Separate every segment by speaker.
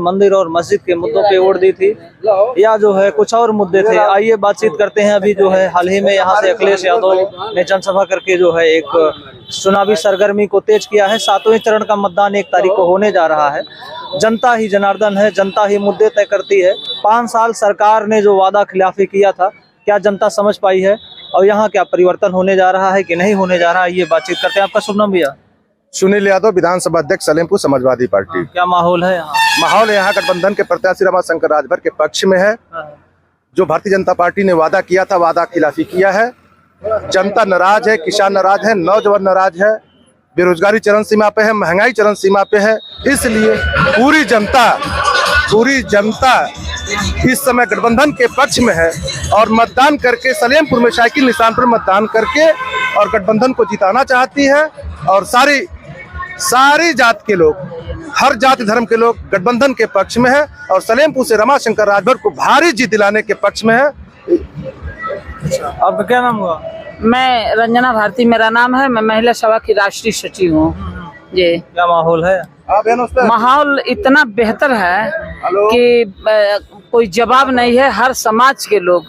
Speaker 1: मंदिर और मस्जिद के मुद्दों पे वोट दी थी या जो है कुछ और मुद्दे थे। आइए बातचीत करते हैं। अभी जो है हाल ही में यहाँ से अखिलेश यादव ने जनसभा करके जो है एक चुनावी सरगर्मी को तेज किया है। 7वें चरण का मतदान 1 तारीख को होने जा रहा है। जनता ही जनार्दन है, जनता ही मुद्दे तय करती है। 5 साल सरकार ने जो वादा खिलाफी किया था, क्या जनता समझ पाई है और यहाँ क्या परिवर्तन होने जा रहा है कि नहीं होने जा रहा है, ये बातचीत करते हैं। आपका शुभ नाम भैया?
Speaker 2: सुनील यादव, विधानसभा अध्यक्ष सलेमपुर समाजवादी पार्टी।
Speaker 1: क्या माहौल है यहाँ?
Speaker 2: माहौल यहाँ गठबंधन के प्रत्याशी रमाशंकर राजभर के पक्ष में है। जो भारतीय जनता पार्टी ने वादा किया था, वादा खिलाफी किया है। जनता नाराज है, किसान नाराज है, नौजवान नाराज है, बेरोजगारी चरम सीमा पे है, महंगाई चरम सीमा पे है। इसलिए पूरी जनता इस समय गठबंधन के पक्ष में है और मतदान करके सलेमपुर में साइकिल निशान पर मतदान करके और गठबंधन को जिताना चाहती है। और सारी जात के लोग, हर जाति धर्म के लोग गठबंधन के पक्ष में है और सलेमपुर से रमाशंकर राजभर को भारी जीत दिलाने के पक्ष में है।
Speaker 1: आपका क्या नाम हुआ?
Speaker 3: मैं रंजना भारती मेरा नाम है। मैं महिला सभा की राष्ट्रीय सचिव हूँ जी। क्या
Speaker 1: माहौल है?
Speaker 3: माहौल इतना बेहतर है कि कोई जवाब नहीं है। हर समाज के लोग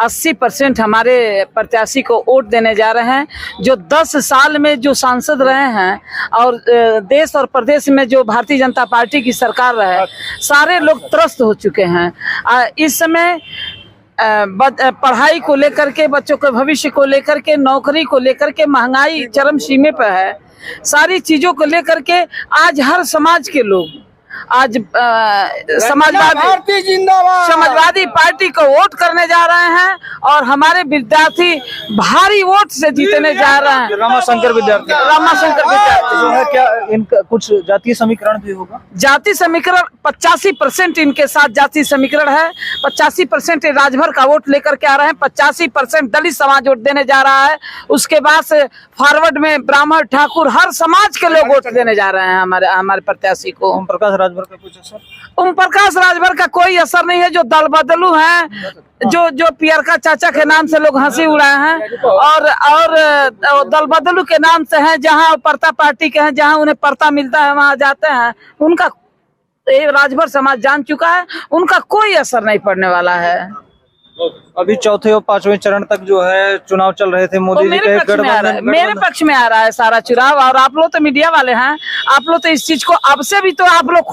Speaker 3: 80% हमारे प्रत्याशी को वोट देने जा रहे हैं। जो 10 साल में जो सांसद रहे हैं और देश और प्रदेश में जो भारतीय जनता पार्टी की सरकार रहे, सारे लोग त्रस्त हो चुके हैं। इस समय पढ़ाई को लेकर के, बच्चों के भविष्य को लेकर के, नौकरी को लेकर के, महंगाई चरम सीमे पर है। सारी चीजों को लेकर के आज हर समाज के लोग आज समाजवादी पार्टी को वोट करने जा रहे हैं और हमारे विद्यार्थी भारी वोट से जीतने जा रहे हैं।
Speaker 1: रमाशंकर विद्यार्थी जो है, क्या इनका कुछ जातीय समीकरण भी होगा?
Speaker 3: जाति समीकरण 85% इनके साथ जाति समीकरण है। 85% राजभर का वोट लेकर के आ रहे हैं। 85% दलित समाज वोट देने जा रहा है। उसके बाद से फॉरवर्ड में ब्राह्मण, ठाकुर, हर समाज के लोग वोट देने जा रहे हैं हमारे प्रत्याशी को।
Speaker 1: ओम प्रकाश राजभर का कुछ असर?
Speaker 3: ओम प्रकाश राजभर का कोई असर नहीं है। जो दल बदलू हैं, जो पियरका चाचा के नाम से लोग हंसी उड़ाए हैं और दल बदलू के नाम से हैं, जहां परता पार्टी के हैं, जहां उन्हें परता मिलता है वहां जाते हैं। उनका राजभर समाज जान चुका है, उनका कोई असर नहीं पड़ने वाला है।
Speaker 1: अभी 4थे और 5वें चरण तक जो है चुनाव चल रहे थे। मोदी जी के
Speaker 3: मेरे पक्ष में आ रहा है सारा चुनाव। और आप लोग तो मीडिया वाले हैं, आप लोग तो इस चीज को अब से भी तो आप लोग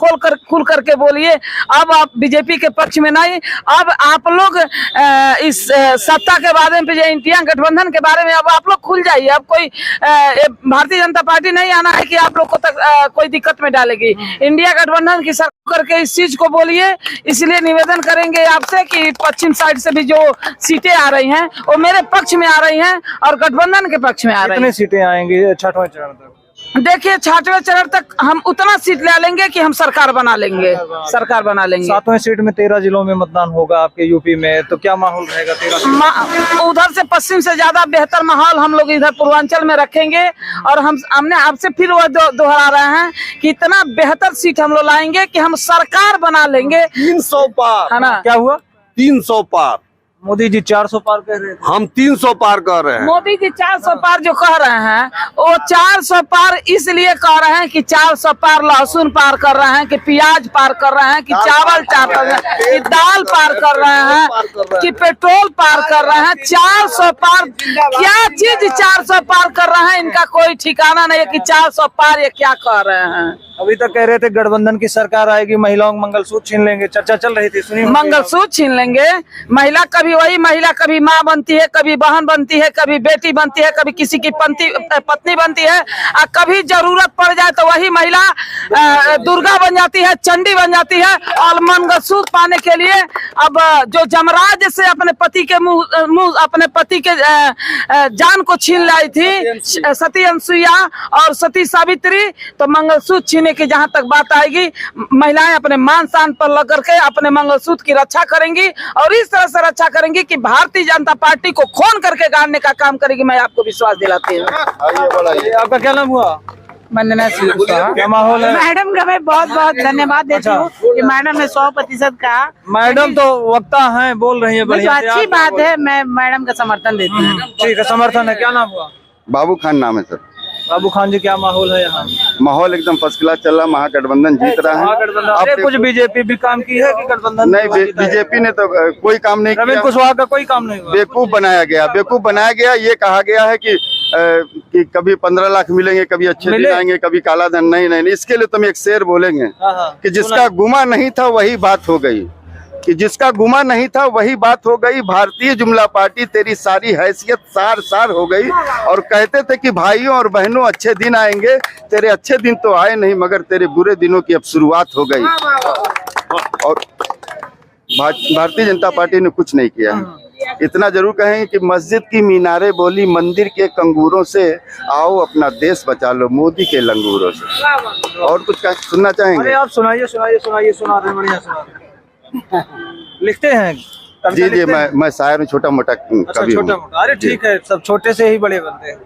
Speaker 3: खुल करके बोलिए। अब आप बीजेपी के पक्ष में नहीं, अब आप लोग इस सत्ता के बारे में, इंडिया गठबंधन के बारे में अब आप लोग खुल जाइए। अब कोई भारतीय जनता पार्टी नहीं आना है कि आप लोग को तक कोई दिक्कत में डालेगी। इंडिया गठबंधन की सरकार करके इस चीज को बोलिए। इसलिए निवेदन करेंगे आपसे कि पश्चिम साइड से भी जो सीटें आ रही हैं वो मेरे पक्ष में आ रही हैं और गठबंधन के पक्ष में आ रही हैं।
Speaker 1: कितनी सीटें आएंगी 6वें चरण तक?
Speaker 3: देखिए 6वें चरण तक हम उतना सीट ले लेंगे कि हम सरकार बना लेंगे।
Speaker 1: 7वें सीट में 13 जिलों में मतदान होगा आपके यूपी में, तो क्या माहौल रहेगा? 13
Speaker 3: उधर से पश्चिम से ज्यादा बेहतर माहौल हम लोग इधर पूर्वांचल में रखेंगे। और हमने आपसे फिर वो दोहरा रहे हैं कि इतना बेहतर सीट हम लोग लाएंगे कि हम सरकार बना लेंगे।
Speaker 2: 300 पार
Speaker 3: है ना?
Speaker 1: क्या हुआ?
Speaker 2: 300 पार।
Speaker 1: मोदी जी 400 पार कह रहे थे,
Speaker 2: हम 300 पार कर रहे हैं।
Speaker 3: मोदी जी 400 पार जो कह रहे हैं, वो 400 पार इसलिए कह रहे हैं कि 400 पार लहसुन पार कर रहे हैं, कि प्याज पार कर रहे हैं, कि चावल पार कर रहे हैं, कि दाल पार कर रहे हैं, कि पेट्रोल पार कर रहे हैं। 400 पार क्या चीज 400 पार कर रहे हैं, इनका कोई ठिकाना नहीं है कि 400 पार ये क्या कह रहे हैं।
Speaker 1: अभी तक कह रहे थे गठबंधन की सरकार आएगी, महिलाओं का मंगलसूत्र छीन लेंगे, चर्चा चल रही थी, सुनिए।
Speaker 3: मंगलसूत्र छीन लेंगे? महिला वही महिला कभी माँ बनती है, कभी बहन बनती है, कभी बेटी बनती है, कभी किसी की पत्नी बनती है, और कभी जरूरत पड़ जाए तो वही महिला दुर्गा बन जाती है, चंडी बन जाती है। और मंगलसूत्र पाने के लिए अब जो जमराज से अपने पति के मुंह अपने पति के जान को छीन लाई थी सती अनसुईया और सती सावित्री, तो मंगलसूत्र छीने की जहां तक बात आएगी, महिलाएं अपने मान शान पर लग करके अपने मंगलसूत्र की रक्षा करेंगी और इस तरह से रक्षा करेंगी कि भारतीय जनता पार्टी को खून करके गाड़ने का काम करेगी। मैं आपको विश्वास दिलाती हूँ।
Speaker 1: आपका क्या नाम हुआ?
Speaker 3: वंदना सिंह।
Speaker 1: क्या माहौल है?
Speaker 4: मैडम का मैं बहुत बहुत धन्यवाद देती हूँ कि मैडम ने 100% कहा।
Speaker 1: मैडम तो वक्ता हैं, बोल रही है, बढ़िया
Speaker 4: तो अच्छी बात है। मैं मैडम का समर्थन देती हूँ।
Speaker 1: ठीक है, समर्थन है। क्या नाम हुआ?
Speaker 5: बाबू खान नाम है सर।
Speaker 1: बाबू खान जी क्या माहौल है यहाँ?
Speaker 5: माहौल एकदम फर्स्ट क्लास चल रहा, महागठबंधन जीत रहा है।
Speaker 1: महागठबंधन, अरे कुछ बीजेपी भी काम की है कि गठबंधन
Speaker 5: नहीं, बीजेपी ने तो कोई काम नहीं
Speaker 1: रविंद्र
Speaker 5: किया।
Speaker 1: कुशवाहा का कोई काम नहीं हुआ।
Speaker 5: बेवकूफ बनाया गया। ये कहा गया है कि कभी 15 लाख मिलेंगे, कभी अच्छे दिन आएंगे, कभी काला धन। नहीं, इसके लिए तुम एक शेर बोलेंगे कि जिसका गुमा नहीं था वही बात हो गई, भारतीय जुमला पार्टी तेरी सारी हैसियत सार हो गई। और कहते थे कि भाइयों और बहनों अच्छे दिन आएंगे, तेरे अच्छे दिन तो आए नहीं, मगर तेरे बुरे दिनों की अब शुरुआत हो गई। और भारतीय जनता पार्टी ने कुछ नहीं किया। इतना जरूर कहेंगे कि मस्जिद की मीनारे बोली मंदिर के कंगूरों से, आओ अपना देश बचा लो मोदी के लंगूरों से। और कुछ सुनना चाहेंगे?
Speaker 1: अरे आप सुनाइए, सुना रहे, बढ़िया सुना रहे। लिखते हैं?
Speaker 5: जी, मैं शायर हूँ, छोटा मोटा कवि हूँ।
Speaker 1: अरे ठीक है, सब छोटे से ही बड़े बनते हैं।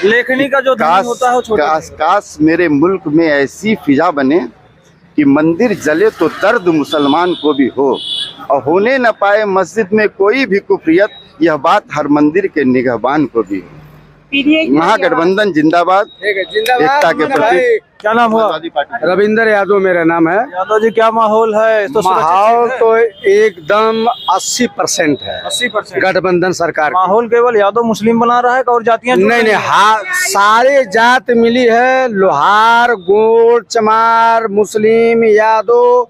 Speaker 1: लेखनी का जो धन होता है वो छोटा।
Speaker 5: काश मेरे मुल्क में ऐसी फिजा बने कि मंदिर जले तो दर्द मुसलमान को भी हो, और होने न पाए मस्जिद में कोई भी कुफरियत, यह बात हर मंदिर के निगहबान को भी हो। महागठबंधन जिंदाबाद, एकता के प्रति।
Speaker 1: क्या नाम हुआ?
Speaker 6: रविंद्र यादव मेरा नाम है।
Speaker 1: यादव जी क्या माहौल है? तो
Speaker 6: माहौल तो एकदम 80% है,
Speaker 1: 80%
Speaker 6: गठबंधन सरकार का।
Speaker 1: माहौल केवल यादव मुस्लिम बना रहा है और जातियां
Speaker 6: नहीं, हाँ, सारे जात मिली है, लोहार, गोड़, चमार, मुस्लिम, यादव,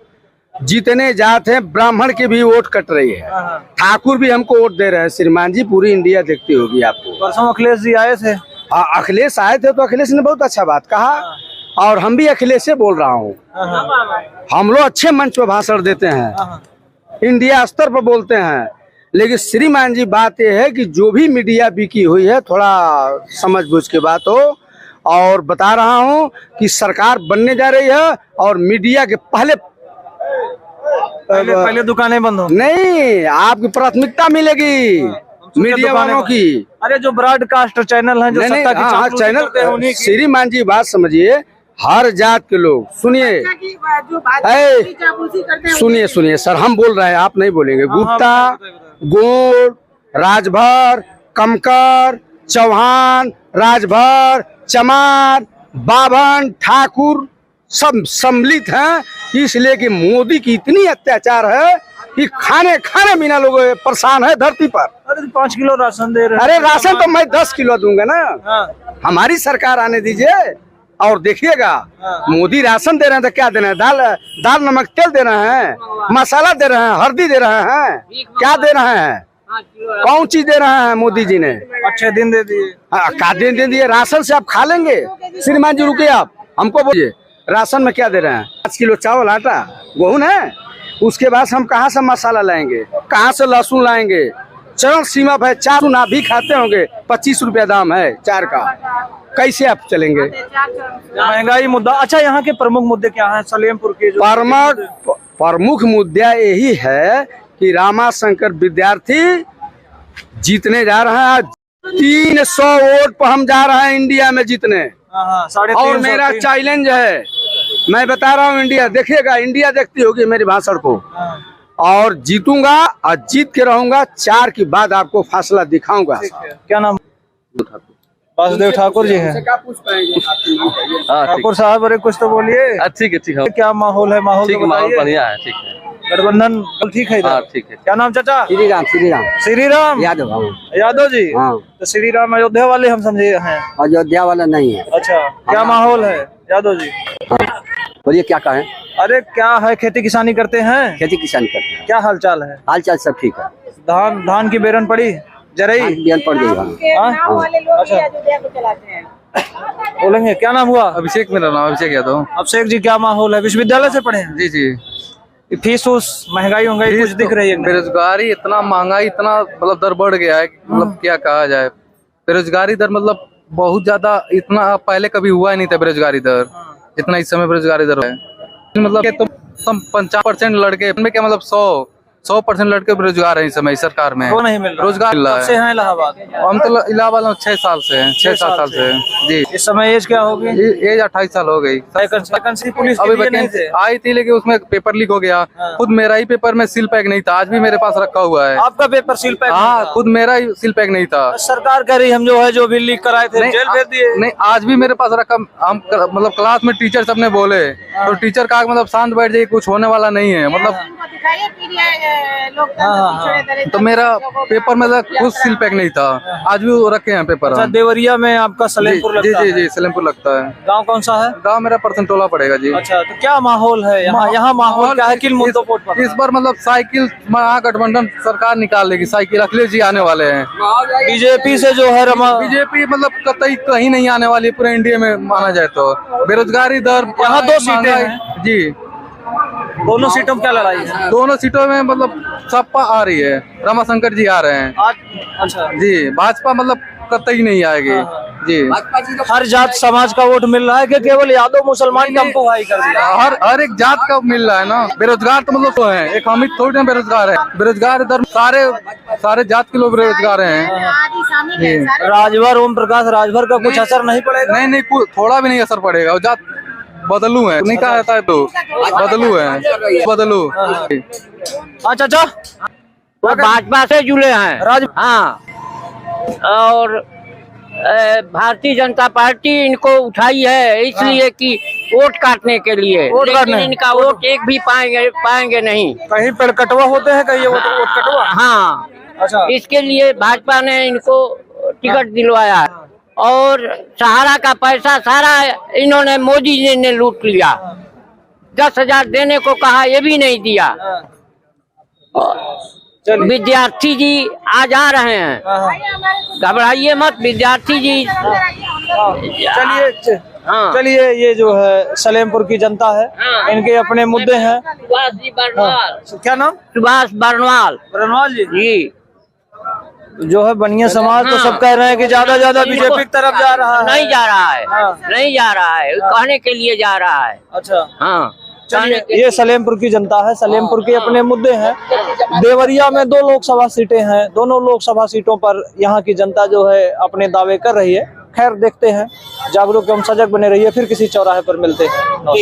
Speaker 6: जितने जात हैं, ब्राह्मण की भी वोट कट रही है। ठाकुर भी हमको वोट दे रहे हैं। श्रीमान जी, पूरी इंडिया देखती होगी आपको।
Speaker 1: परसों अखिलेश जी आए थे।
Speaker 6: अखिलेश आए थे तो अखिलेश ने बहुत अच्छा बात कहा, और हम भी अखिलेश से बोल रहा हूँ। हम लोग अच्छे मंच पर भाषण देते हैं, इंडिया स्तर पर बोलते हैं, लेकिन श्रीमान जी बात यह है कि जो भी मीडिया बिकी हुई है, थोड़ा समझ बूझ के बात हो। और बता रहा हूँ कि सरकार बनने जा रही है, और मीडिया के
Speaker 1: पहले दुकानें बंद हो।
Speaker 6: नहीं, आपकी प्राथमिकता मिलेगी मीडिया वालों की।
Speaker 1: अरे जो ब्रॉडकास्ट चैनल हैं, जो सत्ता की
Speaker 6: चैनल, श्रीमान जी बात समझिए, हर जात के लोग सुनिए, सुनिए सर, हम बोल रहे हैं, आप नहीं बोलेंगे। गुप्ता, गोड़, राजभर, कमकर, चौहान, राजभर, चमार, बाभन, ठाकुर सब सम्मिलित हैं, इसलिए कि मोदी की इतनी अत्याचार है कि खाने बिना लोग परेशान है धरती पर।
Speaker 1: अरे 5 किलो राशन दे रहे हैं।
Speaker 6: अरे राशन तो मैं 10 किलो दूंगा ना। हमारी सरकार आने दीजिए और देखिएगा। मोदी राशन दे रहे हैं तो क्या दे रहे हैं? दाल नमक तेल दे रहे हैं, मसाला दे रहे हैं, हल्दी दे रहे हैं, क्या दे रहे हैं? कौन चीज दे रहे हैं मोदी जी ने?
Speaker 1: अच्छे दिन दे दिए।
Speaker 6: क्या दिन दे दिए? राशन से आप खा लेंगे? श्रीमान जी रुकिए, आप हमको बोलिए, राशन में क्या दे रहे हैं? 5 किलो चावल, आटा, गेहूं है। उसके बाद हम कहाँ से मसाला लाएंगे, कहाँ से लहसुन लाएंगे? चरण सीमा पे 4 चूना भी खाते होंगे, 25 रुपया दाम है 4 का। कैसे आप चलेंगे?
Speaker 1: महंगाई मुद्दा। अच्छा, यहाँ के प्रमुख मुद्दे क्या हैं सलेमपुर के?
Speaker 6: प्रमुख मुद्दा यही है कि रामाशंकर विद्यार्थी जीतने जा रहे हैं। 300 वोट पर हम जा रहे हैं इंडिया में जीतने। और मेरा चैलेंज है, मैं बता रहा हूँ, इंडिया देखिएगा, इंडिया देखती होगी मेरी भाषण को, और जीतूंगा और जीत के रहूंगा। 4 की बाद आपको फासला दिखाऊंगा।
Speaker 1: क्या नाम? वासुदेव ठाकुर जी हैं। ठाकुर साहब, अरे कुछ तो बोलिए।
Speaker 7: ठीक है।
Speaker 1: क्या माहौल है? माहौल
Speaker 7: बढ़िया है, ठीक है।
Speaker 1: गठबंधन ठीक है इधर? ठीक है। क्या नाम चाचा? श्रीराम यादव जी। तो श्रीराम अयोध्या वाले हम समझे हैं?
Speaker 6: अयोध्या वाला नहीं है।
Speaker 1: अच्छा, क्या माहौल है यादव जी?
Speaker 6: बोलिए, क्या कहें?
Speaker 1: अरे क्या है, खेती किसानी करते हैं?
Speaker 6: खेती किसानी करते हैं।
Speaker 1: क्या हालचाल है?
Speaker 6: हालचाल सब ठीक है।
Speaker 1: धान की बेरन पड़ी? जरई
Speaker 6: बेरन पड़ गई।
Speaker 1: अच्छा, बोलेंगे। क्या नाम हुआ?
Speaker 7: अभिषेक, मेरा नाम अभिषेक यादव।
Speaker 1: अभिषेक जी, क्या माहौल है? विश्वविद्यालय से पढ़े हैं?
Speaker 7: जी।
Speaker 1: फीस उस महंगाई कुछ दिख रही है?
Speaker 7: बेरोजगारी इतना, महंगाई इतना, मतलब दर बढ़ गया है, मतलब क्या कहा जाए। बेरोजगारी दर मतलब बहुत ज्यादा, इतना पहले कभी हुआ ही नहीं था बेरोजगारी दर जितना इस समय बेरोजगारी दर है। मतलब 55% लड़के में क्या, मतलब 100% लड़के बेरोजगार हैं इस समय इस सरकार में।
Speaker 1: वो नहीं मिल रहा,
Speaker 7: रोजगार मिल रहा
Speaker 1: कब से
Speaker 7: है।
Speaker 1: हैं इलाहाबाद?
Speaker 7: हम तो इलाहाबाद में 6 साल से हैं, 6-7 साल से हैं जी।
Speaker 1: इस समय एज क्या होगी?
Speaker 7: एज 28 साल हो गई।
Speaker 1: वैकेंसी पुलिस
Speaker 7: अभी
Speaker 1: के लिए नहीं
Speaker 7: वैकेंसी
Speaker 1: थे?
Speaker 7: आई थी लेकिन उसमें पेपर लीक हो गया। खुद मेरा ही पेपर में सील पैक नहीं था, आज भी मेरे पास रखा हुआ है।
Speaker 1: आपका पेपर सील पैक नहीं
Speaker 7: हाँ,
Speaker 1: था?
Speaker 7: खुद मेरा ही सील पैक नहीं था।
Speaker 1: सरकार कह रही हम जो है जो भी लीक कराए थे जेल भेज दिए।
Speaker 7: नहीं, आज भी मेरे पास रखा। हम मतलब क्लास में टीचर सबने बोले तो टीचर कहा मतलब शांत बैठ जाइए, कुछ होने वाला नहीं है। मतलब तो मेरा पेपर में खुद सील पैक नहीं था, आज भी वो रखे हैं पेपर।
Speaker 1: अच्छा, देवरिया में आपका सलेमपुर
Speaker 7: जी
Speaker 1: लगता
Speaker 7: जी
Speaker 1: है?
Speaker 7: जी, सलेमपुर लगता है।
Speaker 1: गांव कौन सा है?
Speaker 7: गांव मेरा परसनटोला पड़ेगा जी।
Speaker 1: अच्छा, तो क्या माहौल है यहाँ माहौल क्या है? किन मुद्दों पर?
Speaker 7: इस बार मतलब साइकिल महागठबंधन सरकार निकाल लेगी, साइकिल अखिलेश जी आने वाले हैं।
Speaker 1: बीजेपी से जो है
Speaker 7: बीजेपी मतलब कतई कहीं नहीं आने वाली पूरे इंडिया में माना जाए तो। बेरोजगारी दर
Speaker 1: यहाँ 2 सीटें
Speaker 7: महंगाई-
Speaker 1: हैं
Speaker 7: जी,
Speaker 1: दोनों सीटों में क्या लड़ाई है?
Speaker 7: दोनों सीटों में मतलब सपा आ रही है, रमाशंकर जी आ रहे हैं
Speaker 1: आज अच्छा,
Speaker 7: जी। भाजपा मतलब कतई नहीं आएगी जी।
Speaker 1: हर जात समाज का वोट मिल रहा है कि केवल यादव मुसलमान टम्पो भाई कर दिया?
Speaker 7: हर एक जात का मिल रहा है ना। बेरोजगार तो मतलब तो है, एक हम ही थोड़ी ना बेरोजगार है। बेरोजगार इधर सारे जात के लोग बेरोजगार हैं जी।
Speaker 1: राजभर ओम प्रकाश राजभर का कुछ असर नहीं पड़ेगा?
Speaker 7: नहीं, थोड़ा भी नहीं असर पड़ेगा। वो जात बदलू है, नहीं कहा जाता है तो बदलू है, बदलू।
Speaker 1: हाँ चाचा,
Speaker 8: वो भाजपा से जुड़े हैं।
Speaker 1: राज
Speaker 8: हाँ, और भारतीय जनता पार्टी इनको उठाई है इसलिए कि वोट काटने के लिए,
Speaker 1: वोट
Speaker 8: लेकिन
Speaker 1: काटने?
Speaker 8: इनका वोट एक भी पाएंगे नहीं।
Speaker 1: कहीं पेड़ कटवा होते हैं, कहीं वोट कटवा?
Speaker 8: हाँ,
Speaker 1: अच्छा,
Speaker 8: इसके लिए भाजपा ने इनको टिकट दिलवाया है। और सहारा का पैसा सारा इन्होंने मोदी जी ने लूट लिया। 10,000 देने को कहा, ये भी नहीं दिया।
Speaker 1: चलिए।
Speaker 8: विद्यार्थी जी आज आ रहे हैं, घबराइए मत, विद्यार्थी जी।
Speaker 1: चलिए
Speaker 8: हाँ,
Speaker 1: चलिए, ये जो है सलेमपुर की जनता है, इनके अपने मुद्दे हैं।
Speaker 8: सुभाष जी बरनवाल।
Speaker 1: क्या नाम?
Speaker 8: सुभाष बरनवाल
Speaker 1: रणवाल जी।
Speaker 8: जी।
Speaker 1: जो है बनिया समाज तो सब कह रहे हैं कि ज्यादा बीजेपी की तरफ जा रहा है।
Speaker 8: नहीं जा रहा है,
Speaker 1: हाँ।
Speaker 8: नहीं जा रहा है, कहने के लिए जा रहा है।
Speaker 1: अच्छा,
Speaker 8: हाँ,
Speaker 1: चलिए, ये सलेमपुर की जनता है, सलेमपुर के अपने मुद्दे हैं। देवरिया में 2 लोकसभा सीटें हैं, दोनों लोकसभा सीटों पर यहाँ की जनता जो है अपने दावे कर रही है। खैर देखते हैं, जागरूक एवं सजग बने रहिए। फिर किसी चौराहे पर मिलते हैं।